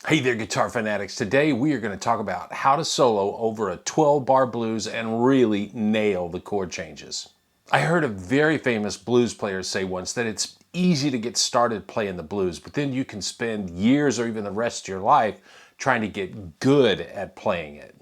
Hey there, guitar fanatics. Today we are going to talk about how to solo over a 12-bar blues and really nail the chord changes. I heard a very famous blues player say once that it's easy to get started playing the blues, but then you can spend years or even the rest of your life trying to get good at playing it.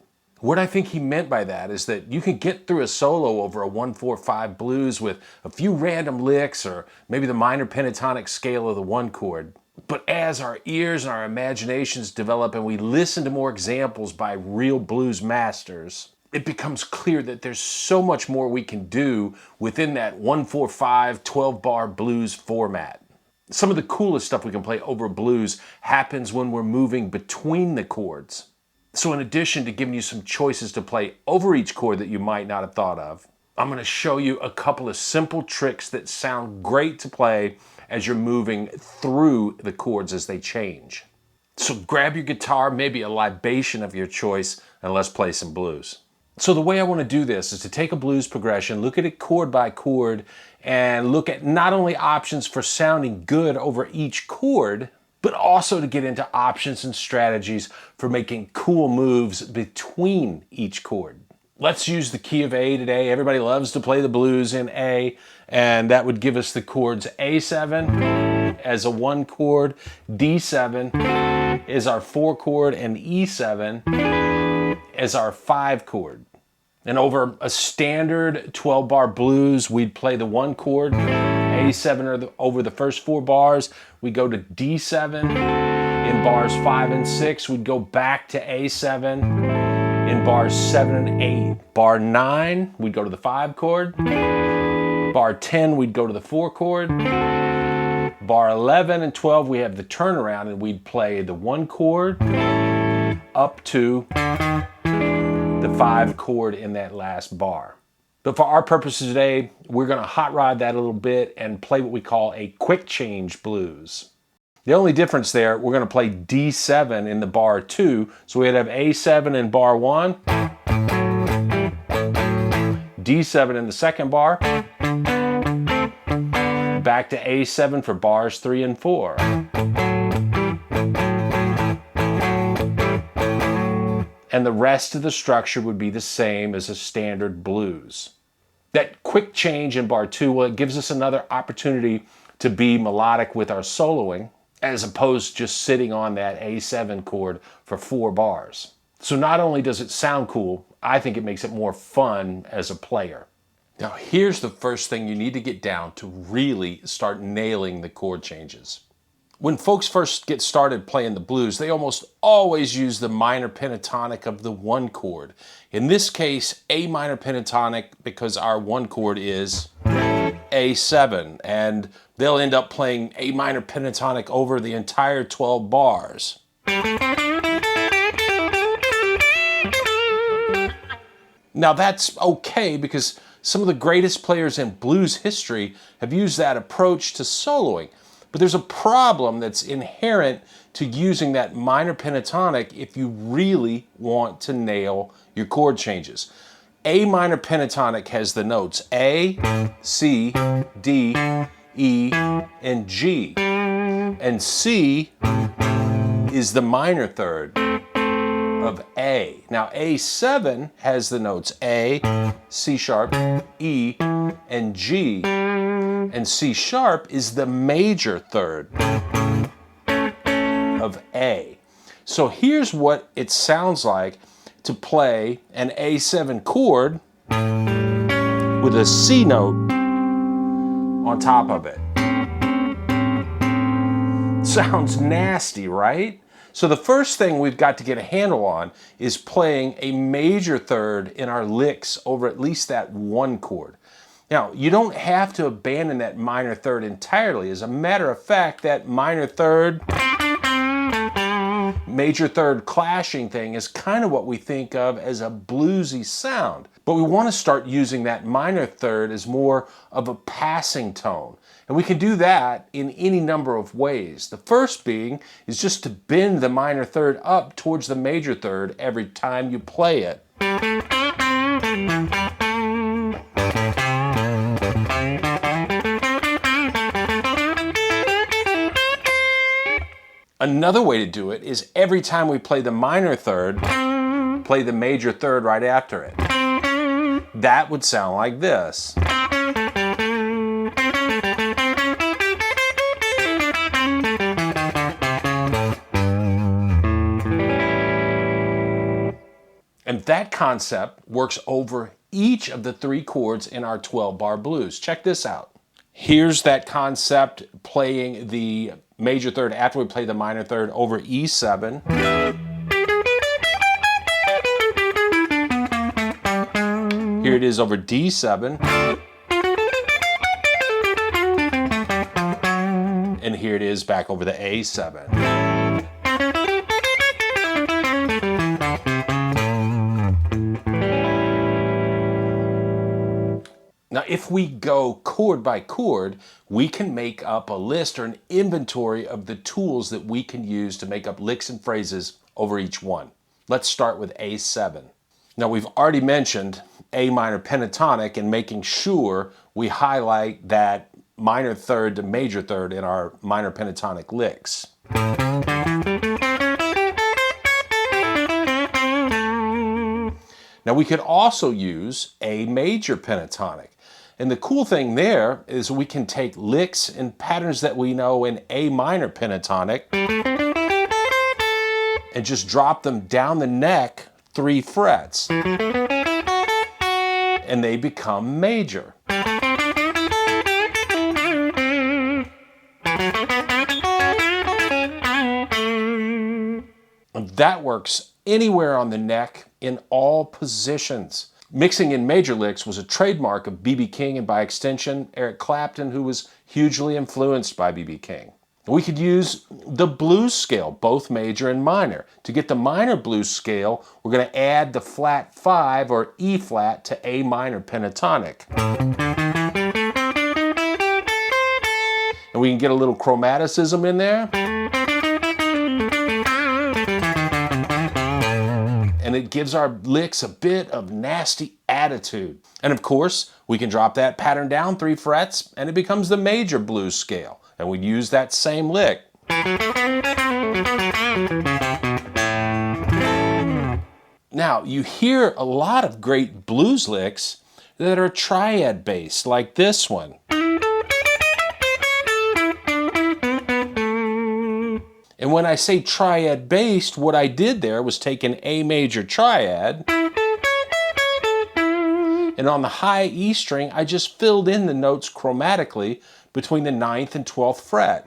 What I think he meant by that is that you can get through a solo over a 1-4-5 blues with a few random licks or maybe the minor pentatonic scale of the one chord. But as our ears and our imaginations develop and we listen to more examples by real blues masters, it becomes clear that there's so much more we can do within that 1-4-5 12-bar blues format. Some of the coolest stuff we can play over blues happens when we're moving between the chords. So in addition to giving you some choices to play over each chord that you might not have thought of, I'm going to show you a couple of simple tricks that sound great to play as you're moving through the chords as they change. So grab your guitar, maybe a libation of your choice, and let's play some blues. So the way I want to do this is to take a blues progression, look at it chord by chord, and look at not only options for sounding good over each chord, but also to get into options and strategies for making cool moves between each chord. Let's use the key of A today. Everybody loves to play the blues in A, and that would give us the chords A7 as a 1 chord, D7 is our 4 chord, and E7 as our 5 chord. And over a standard 12-bar blues, we'd play the 1 chord, A7 over the first 4 bars. We go to D7 in bars 5 and 6. We'd go back to A7 in bars 7 and 8. Bar 9, we'd go to the 5 chord. Bar 10, we'd go to the 4 chord. Bar 11 and 12, we have the turnaround and we'd play the 1 chord up to the 5 chord in that last bar. But for our purposes today, we're going to hot rod that a little bit and play what we call a quick change blues. The only difference there, we're going to play D7 in the bar 2. So we'd have A7 in bar 1, D7 in the second bar, back to A7 for bars 3 and 4. And the rest of the structure would be the same as a standard blues. That quick change in bar 2, well, it gives us another opportunity to be melodic with our soloing, as opposed to just sitting on that A7 chord for 4 bars. So not only does it sound cool, I think it makes it more fun as a player. Now here's the first thing you need to get down to really start nailing the chord changes. When folks first get started playing the blues, they almost always use the minor pentatonic of the 1 chord. In this case, A minor pentatonic, because our 1 chord is A7, and they'll end up playing A minor pentatonic over the entire 12 bars. Now that's okay because some of the greatest players in blues history have used that approach to soloing. But there's a problem that's inherent to using that minor pentatonic if you really want to nail your chord changes. A minor pentatonic has the notes A, C, D, E, and G. And C is the minor third of A. Now A7 has the notes A, C sharp, E, and G. And C sharp is the major third of A. So here's what it sounds like to play an A7 chord with a C note on top of it. Sounds nasty, right? So the first thing we've got to get a handle on is playing a major third in our licks over at least that 1 chord. Now, you don't have to abandon that minor third entirely. As a matter of fact, that minor third, major third clashing thing is kind of what we think of as a bluesy sound. But we want to start using that minor third as more of a passing tone. And we can do that in any number of ways. The first being is just to bend the minor third up towards the major third every time you play it. Another way to do it is every time we play the minor third, play the major third right after it. That would sound like this. And that concept works over each of the 3 chords in our 12-bar blues. Check this out. Here's that concept playing the major third after we play the minor third over E7. Here it is over D7. And here it is back over the A7. Now, if we go chord by chord, we can make up a list or an inventory of the tools that we can use to make up licks and phrases over each one. Let's start with A7. Now, we've already mentioned A minor pentatonic and making sure we highlight that minor third to major third in our minor pentatonic licks. Now, we could also use A major pentatonic. And the cool thing there is we can take licks and patterns that we know in A minor pentatonic and just drop them down the neck 3 frets. And they become major. And that works anywhere on the neck in all positions. Mixing in major licks was a trademark of B.B. King and by extension Eric Clapton, who was hugely influenced by B.B. King. We could use the blues scale, both major and minor. To get the minor blues scale, we're going to add the flat 5 or E flat to A minor pentatonic. And we can get a little chromaticism in there. And it gives our licks a bit of nasty attitude. And of course, we can drop that pattern down 3 frets and it becomes the major blues scale. And we'd use that same lick. Now, you hear a lot of great blues licks that are triad based, like this one. And when I say triad based, what I did there was take an A major triad, and on the high E string, I just filled in the notes chromatically between the 9th and 12th fret.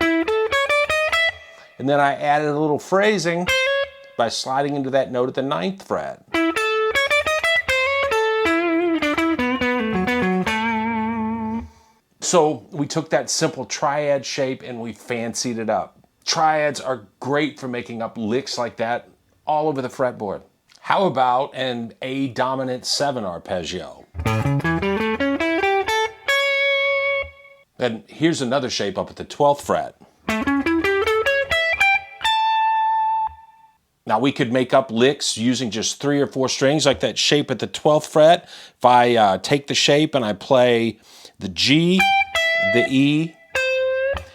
And then I added a little phrasing by sliding into that note at the 9th fret. So we took that simple triad shape and we fancied it up. Triads are great for making up licks like that all over the fretboard. How about an A dominant 7 arpeggio? And here's another shape up at the 12th fret. Now we could make up licks using just 3 or 4 strings, like that shape at the 12th fret. If I take the shape and I play the G, the E,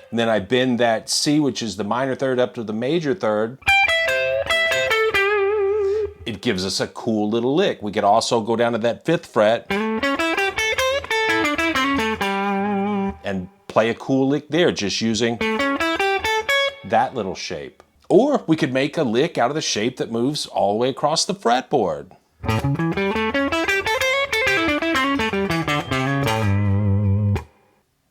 and then I bend that C, which is the minor third, up to the major third, it gives us a cool little lick. We could also go down to that 5th fret and play a cool lick there, just using that little shape. Or we could make a lick out of the shape that moves all the way across the fretboard.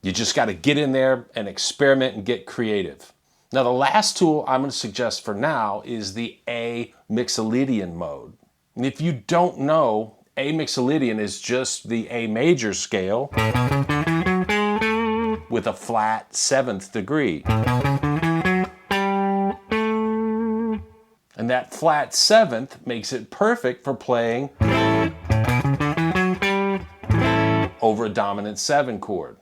You just got to get in there and experiment and get creative. Now, the last tool I'm going to suggest for now is the A Mixolydian mode. And if you don't know, A Mixolydian is just the A major scale with a flat 7th degree. And that flat 7th makes it perfect for playing over a dominant 7 chord.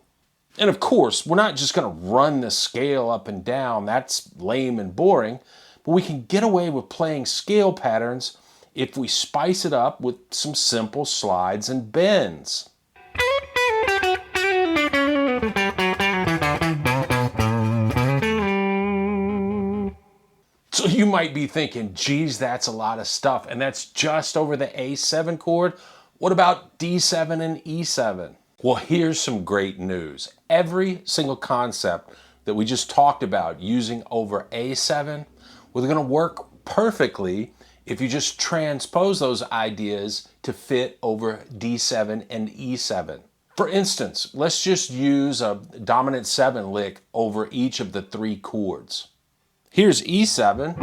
And of course, we're not just going to run the scale up and down. That's lame and boring. But we can get away with playing scale patterns if we spice it up with some simple slides and bends. You might be thinking, geez, that's a lot of stuff, and that's just over the A7 chord. What about D7 and E7? Well, here's some great news. Every single concept that we just talked about using over A7, well, they're going to work perfectly if you just transpose those ideas to fit over D7 and E7. For instance, let's just use a dominant 7 lick over each of the 3 chords. Here's E7,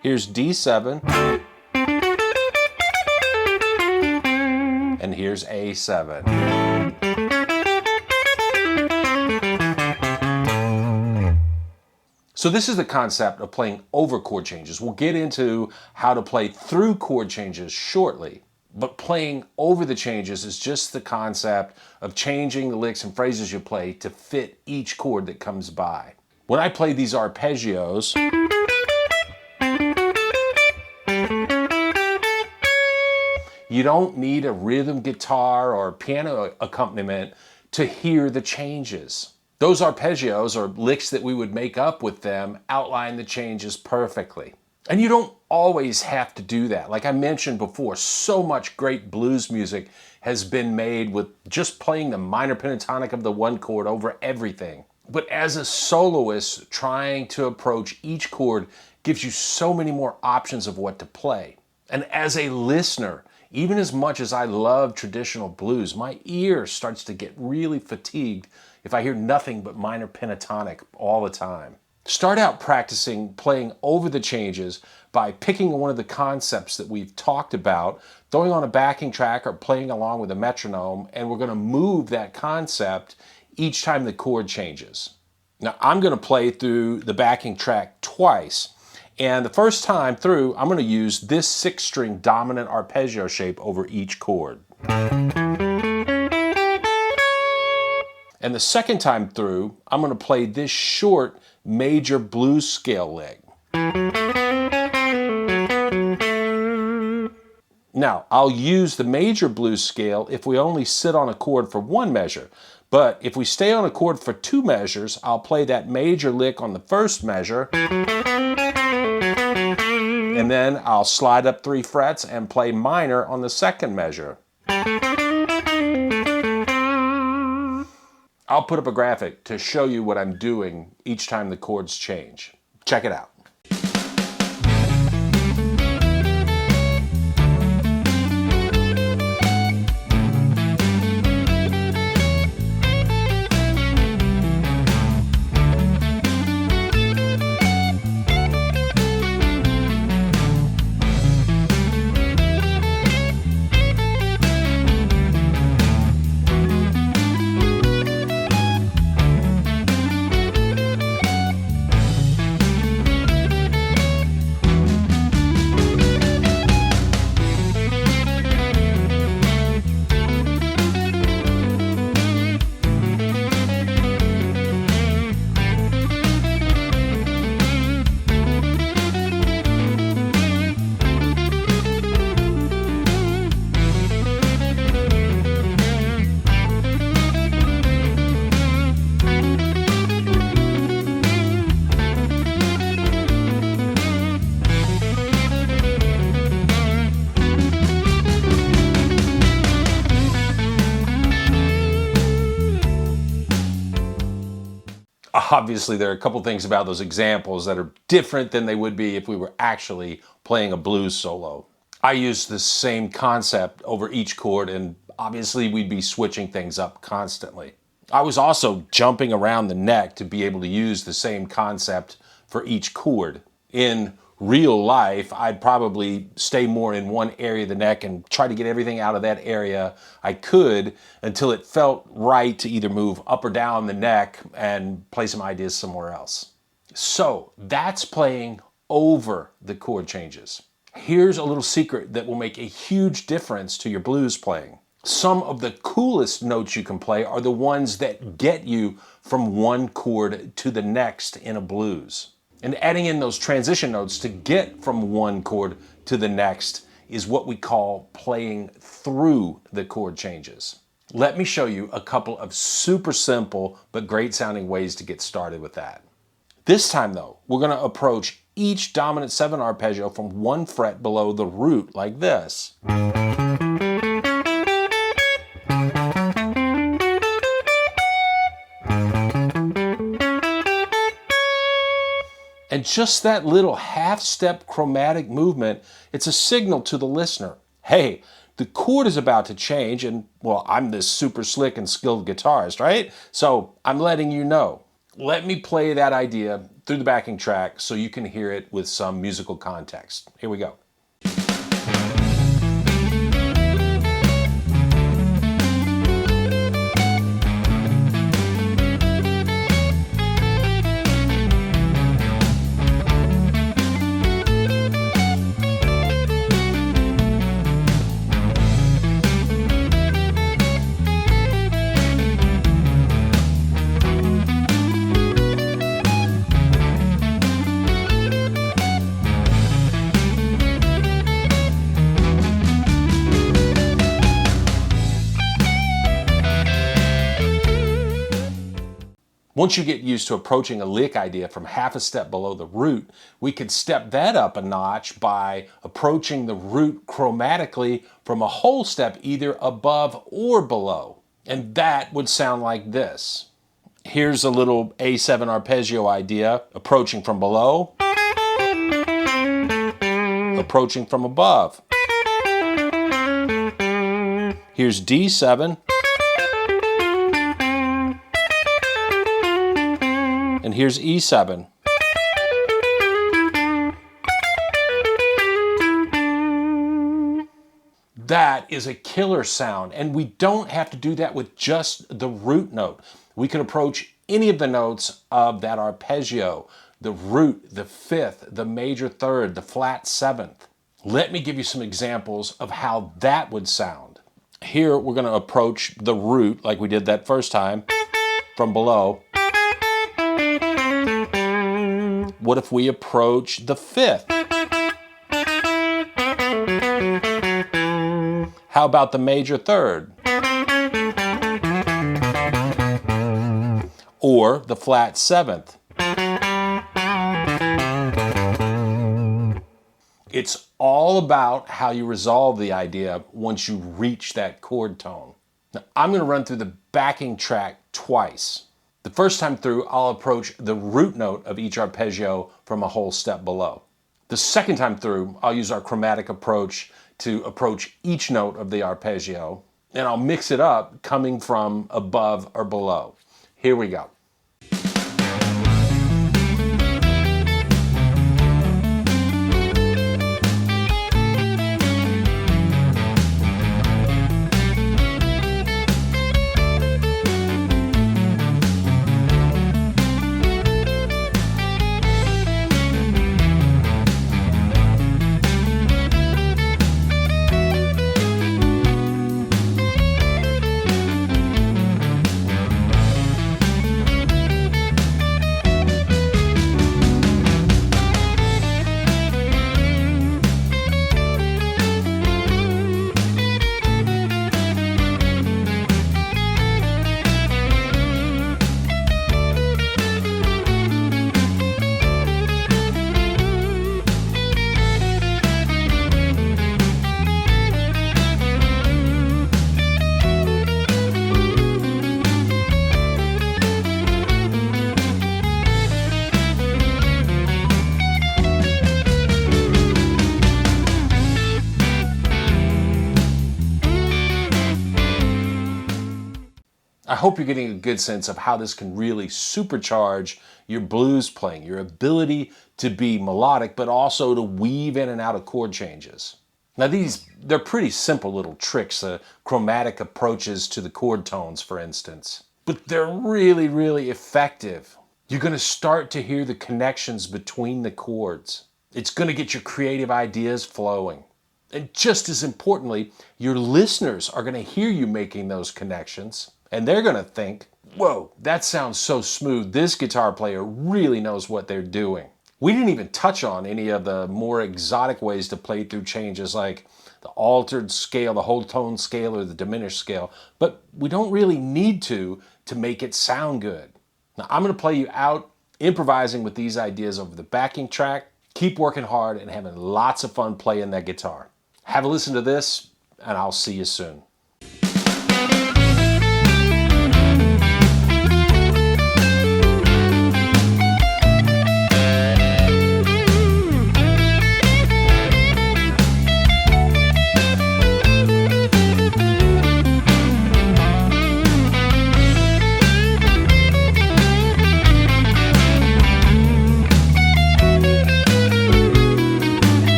here's D7, and here's A7. So this is the concept of playing over chord changes. We'll get into how to play through chord changes shortly, but playing over the changes is just the concept of changing the licks and phrases you play to fit each chord that comes by. When I play these arpeggios, you don't need a rhythm guitar or piano accompaniment to hear the changes. Those arpeggios, or licks that we would make up with them, outline the changes perfectly. And you don't always have to do that. Like I mentioned before, so much great blues music has been made with just playing the minor pentatonic of the 1 chord over everything. But as a soloist, trying to approach each chord gives you so many more options of what to play. And as a listener, even as much as I love traditional blues, my ear starts to get really fatigued if I hear nothing but minor pentatonic all the time. Start out practicing playing over the changes by picking one of the concepts that we've talked about, throwing on a backing track or playing along with a metronome, and we're going to move that concept each time the chord changes. Now, I'm going to play through the backing track twice. And the first time through, I'm going to use this 6-string dominant arpeggio shape over each chord. And the second time through, I'm going to play this short major blues scale lick. Now, I'll use the major blues scale if we only sit on a chord for 1 measure. But if we stay on a chord for 2 measures, I'll play that major lick on the first measure, and then I'll slide up 3 frets and play minor on the second measure. I'll put up a graphic to show you what I'm doing each time the chords change. Check it out. Obviously, there are a couple things about those examples that are different than they would be if we were actually playing a blues solo. I use the same concept over each chord, and obviously we'd be switching things up constantly. I was also jumping around the neck to be able to use the same concept for each chord. In real life, I'd probably stay more in one area of the neck and try to get everything out of that area I could until it felt right to either move up or down the neck and play some ideas somewhere else. So that's playing over the chord changes. Here's a little secret that will make a huge difference to your blues playing. Some of the coolest notes you can play are the ones that get you from one chord to the next in a blues. And adding in those transition notes to get from one chord to the next is what we call playing through the chord changes. Let me show you a couple of super simple but great sounding ways to get started with that. This time though, we're going to approach each dominant 7 arpeggio from 1 fret below the root like this. And just that little half-step chromatic movement, it's a signal to the listener. Hey, the chord is about to change and, well, I'm this super slick and skilled guitarist, right? So I'm letting you know. Let me play that idea through the backing track so you can hear it with some musical context. Here we go. Once you get used to approaching a lick idea from half a step below the root, we could step that up a notch by approaching the root chromatically from a whole step either above or below. And that would sound like this. Here's a little A7 arpeggio idea, approaching from below, approaching from above. Here's D7. And here's E7. That is a killer sound, and we don't have to do that with just the root note. We can approach any of the notes of that arpeggio, the root, the fifth, the major third, the flat seventh. Let me give you some examples of how that would sound. Here we're going to approach the root like we did that first time from below. What if we approach the fifth? How about the major third? Or the flat seventh? It's all about how you resolve the idea once you reach that chord tone. Now, I'm going to run through the backing track twice. The first time through, I'll approach the root note of each arpeggio from a whole step below. The second time through, I'll use our chromatic approach to approach each note of the arpeggio, and I'll mix it up coming from above or below. Here we go. I hope you're getting a good sense of how this can really supercharge your blues playing, your ability to be melodic, but also to weave in and out of chord changes. Now they're pretty simple little tricks, chromatic approaches to the chord tones, for instance. But they're really, really effective. You're going to start to hear the connections between the chords. It's going to get your creative ideas flowing. And just as importantly, your listeners are going to hear you making those connections. And they're going to think, whoa, that sounds so smooth. This guitar player really knows what they're doing. We didn't even touch on any of the more exotic ways to play through changes like the altered scale, the whole tone scale, or the diminished scale. But we don't really need to make it sound good. Now I'm going to play you out improvising with these ideas over the backing track. Keep working hard and having lots of fun playing that guitar. Have a listen to this, and I'll see you soon.